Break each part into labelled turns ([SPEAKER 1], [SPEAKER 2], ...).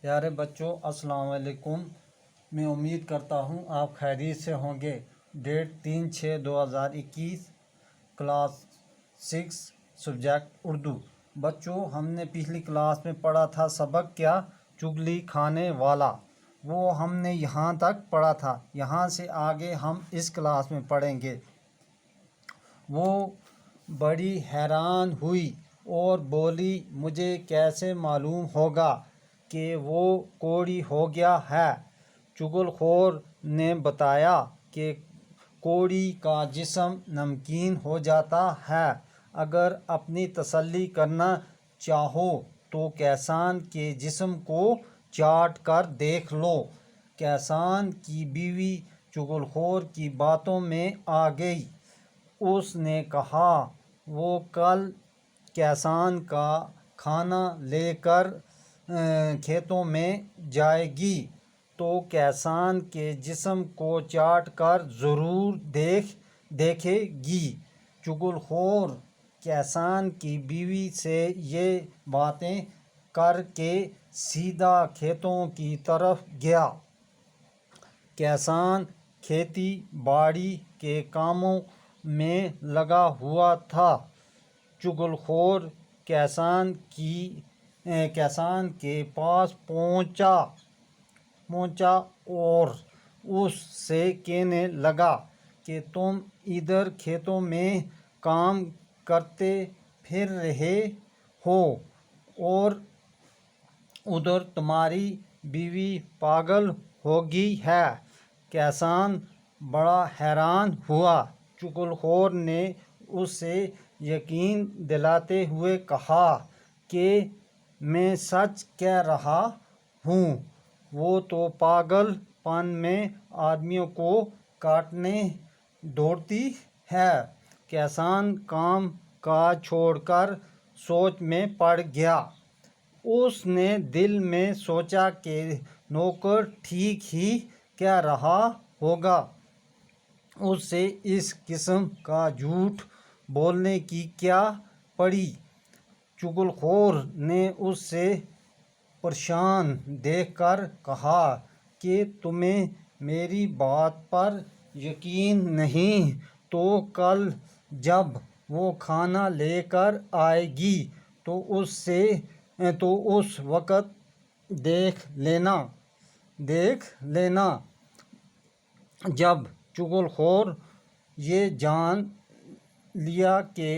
[SPEAKER 1] پیارے بچوں السلام علیکم۔ میں امید کرتا ہوں آپ خیریت سے ہوں گے۔ Date 3/6/2021، class 6، subject Urdu. بچوں ہم نے پچھلی کلاس میں پڑھا تھا سبق کیا؟ چغلی کھانے والا۔ وہ ہم نے یہاں تک پڑھا تھا۔ یہاں سے آگے ہم اس کلاس میں پڑھیں گے۔ وہ بڑی حیران ہوئی اور بولی، مجھے کیسے معلوم ہوگا کہ وہ کوڑی ہو گیا ہے؟ چغل خور نے بتایا کہ کوڑی کا جسم نمکین ہو جاتا ہے۔ اگر اپنی تسلی کرنا چاہو تو کیسان کے جسم کو چاٹ کر دیکھ لو۔ کیسان کی بیوی چغل خور کی باتوں میں آ گئی۔ اس نے کہا، وہ کل کیسان کا کھانا لے کر کھیتوں میں جائے گی تو کیسان کے جسم کو چاٹ کر ضرور دیکھے گی۔ چغل خور کیسان کی بیوی سے یہ باتیں کر کے سیدھا کھیتوں کی طرف گیا۔ کیسان کھیتی باڑی کے کاموں میں لگا ہوا تھا۔ چغل خور کیسان کے پاس پہنچا اور اس سے کہنے لگا کہ تم ادھر کھیتوں میں کام کرتے پھر رہے ہو اور ادھر تمہاری بیوی پاگل ہو گئی ہے۔ کیسان بڑا حیران ہوا۔ چغل خور نے اسے یقین دلاتے ہوئے کہا کہ میں سچ کہہ رہا ہوں، وہ تو پاگل پن میں آدمیوں کو کاٹنے دوڑتی ہے۔ کیسان کام کاج چھوڑ کر سوچ میں پڑ گیا۔ اس نے دل میں سوچا کہ نوکر ٹھیک ہی کہہ رہا ہوگا، اسے اس قسم کا جھوٹ بولنے کی کیا پڑی۔ چغل خور نے اسے پریشان دیکھ کر کہا کہ تمہیں میری بات پر یقین نہیں تو کل جب وہ کھانا لے کر آئے گی تو اس وقت دیکھ لینا۔ جب چغل خور یہ جان لیا کہ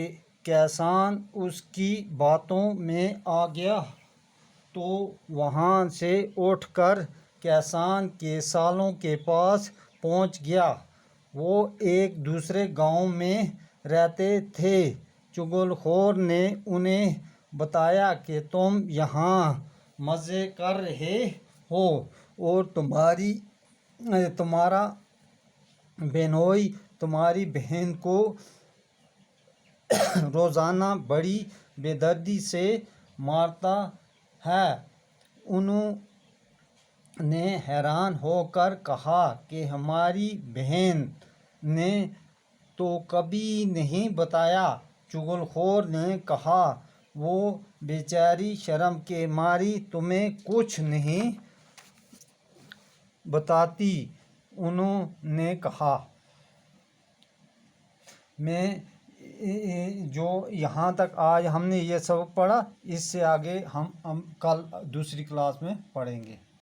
[SPEAKER 1] کیسان اس کی باتوں میں آ گیا تو وہاں سے اٹھ کر کیسان کے سالوں کے پاس پہنچ گیا۔ وہ ایک دوسرے گاؤں میں رہتے تھے۔ چغل خور نے انہیں بتایا کہ تم یہاں مزے کر رہے ہو اور تمہارا بہنوئی تمہاری بہن کو روزانہ بڑی بے دردی سے مارتا ہے۔ انہوں نے حیران ہو کر کہا کہ ہماری بہن نے تو کبھی نہیں بتایا۔ چغل خور نے کہا، وہ بیچاری شرم کے ماری تمہیں کچھ نہیں بتاتی۔ انہوں نے کہا، میں جو یہاں تک آج ہم نے یہ سبق پڑھا، اس سے آگے ہم کل دوسری کلاس میں پڑھیں گے۔